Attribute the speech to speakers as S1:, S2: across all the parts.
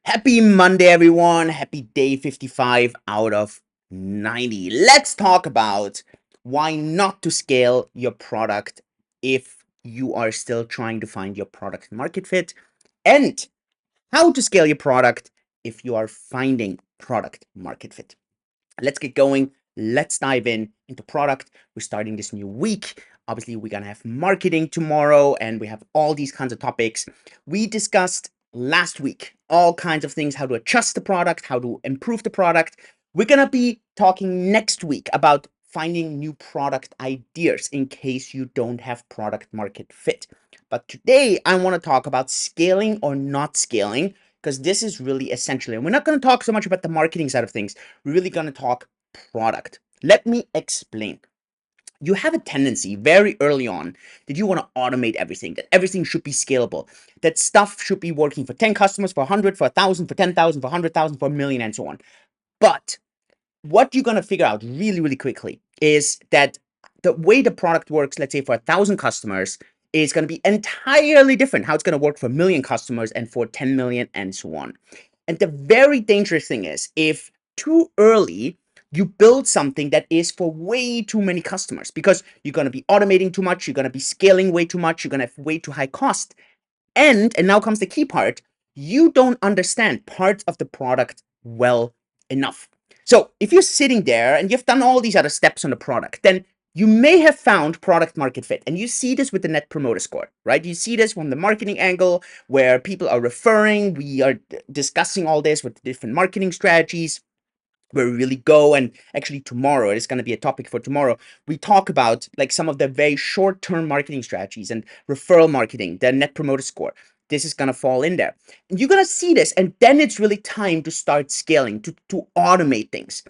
S1: Happy Monday, everyone. Happy day 55 out of 90. Let's talk about why not to scale your product if you are still trying to find your product market fit, and how to scale your product if you are finding product market fit. Let's get going. Let's dive into product. We're starting this new week. Obviously, we're gonna have marketing tomorrow, and we have all these kinds of topics. We discussed last week all kinds of things, how to adjust the product, how to improve the product. We're gonna be talking next week about finding new product ideas in case you don't have product market fit. But today, I want to talk about scaling or not scaling, because this is really essential. And we're not going to talk so much about the marketing side of things. We're really going to talk product. Let me explain. You have a tendency very early on that you want to automate everything, that everything should be scalable, that stuff should be working for 10 customers, for 100, for 1,000, for 10,000, for 100,000, for a million, and so on. But what you're going to figure out really, really quickly is that the way the product works, let's say for 1,000 customers, is going to be entirely different how it's going to work for a million customers and for 10 million and so on. And the very dangerous thing is if too early you build something that is for way too many customers, because you're going to be automating too much, you're going to be scaling way too much, you're going to have way too high cost. And now comes the key part, you don't understand parts of the product well enough. So if you're sitting there and you've done all these other steps on the product, then you may have found product market fit. And you see this with the net promoter score, right? You see this from the marketing angle where people are referring. We are discussing all this with different marketing strategies where we really go. And actually tomorrow, it's going to be a topic for tomorrow. We talk about like some of the very short-term marketing strategies and referral marketing, the net promoter score. This is going to fall in there. And you're going to see this. And then it's really time to start scaling, to automate things.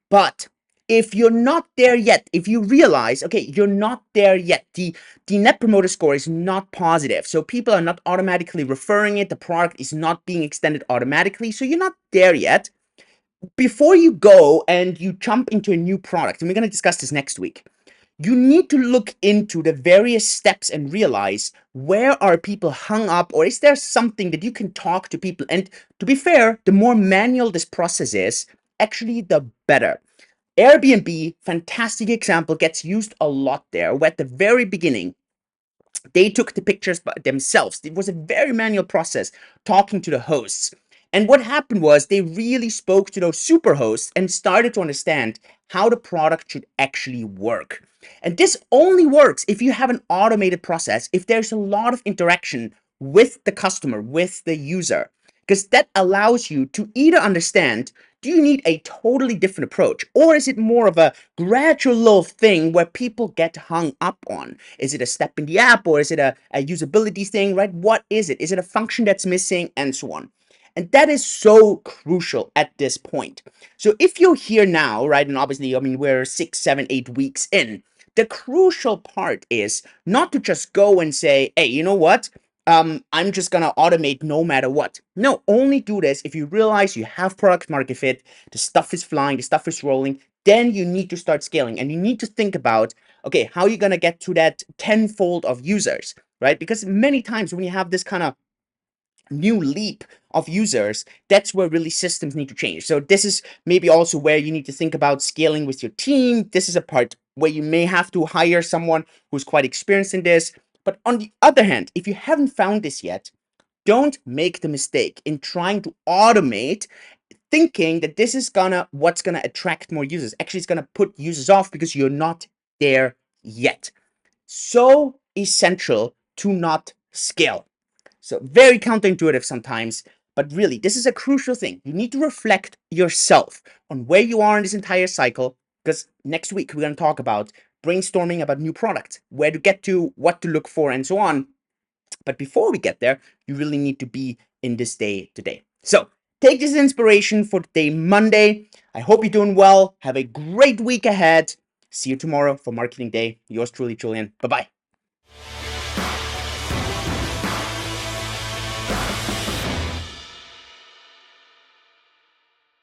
S1: But if you're not there yet, if you realize, okay, you're not there yet, the net promoter score is not positive. So people are not automatically referring it. The product is not being extended automatically. So you're not there yet. Before you go and you jump into a new product, and we're going to discuss this next week, you need to look into the various steps and realize where are people hung up, or is there something that you can talk to people. And to be fair, the more manual this process is, actually the better. Airbnb, fantastic example, gets used a lot there, where at the very beginning they took the pictures by themselves. It was a very manual process talking to the hosts. And what happened was they really spoke to those super hosts and started to understand how the product should actually work. And this only works if you have an automated process, if there's a lot of interaction with the customer, with the user, because that allows you to either understand, do you need a totally different approach, or is it more of a gradual little thing where people get hung up on? Is it a step in the app, or is it a usability thing, right? What is it? Is it a function that's missing, and so on? And that is so crucial at this point. So if you're here now, right, and obviously, I mean, we're 6, 7, 8 weeks in, the crucial part is not to just go and say, hey, you know what? I'm just gonna automate no matter what. No, only do this if you realize you have product market fit, the stuff is flying, the stuff is rolling, then you need to start scaling. And you need to think about, okay, how are you gonna get to that tenfold of users, right? Because many times when you have this kind of new leap of users, that's where really systems need to change. So this is maybe also where you need to think about scaling with your team. This is a part where you may have to hire someone who's quite experienced in this. But on the other hand, if you haven't found this yet, don't make the mistake in trying to automate, thinking that this is what's gonna attract more users. Actually, it's gonna put users off because you're not there yet. So essential to not scale. So very counterintuitive sometimes, but really, this is a crucial thing. You need to reflect yourself on where you are in this entire cycle, because next week we're going to talk about brainstorming about new products, where to get to, what to look for, and so on. But before we get there, you really need to be in this day today. So take this inspiration for today, Monday. I hope you're doing well. Have a great week ahead. See you tomorrow for Marketing Day. Yours truly, Julian. Bye-bye.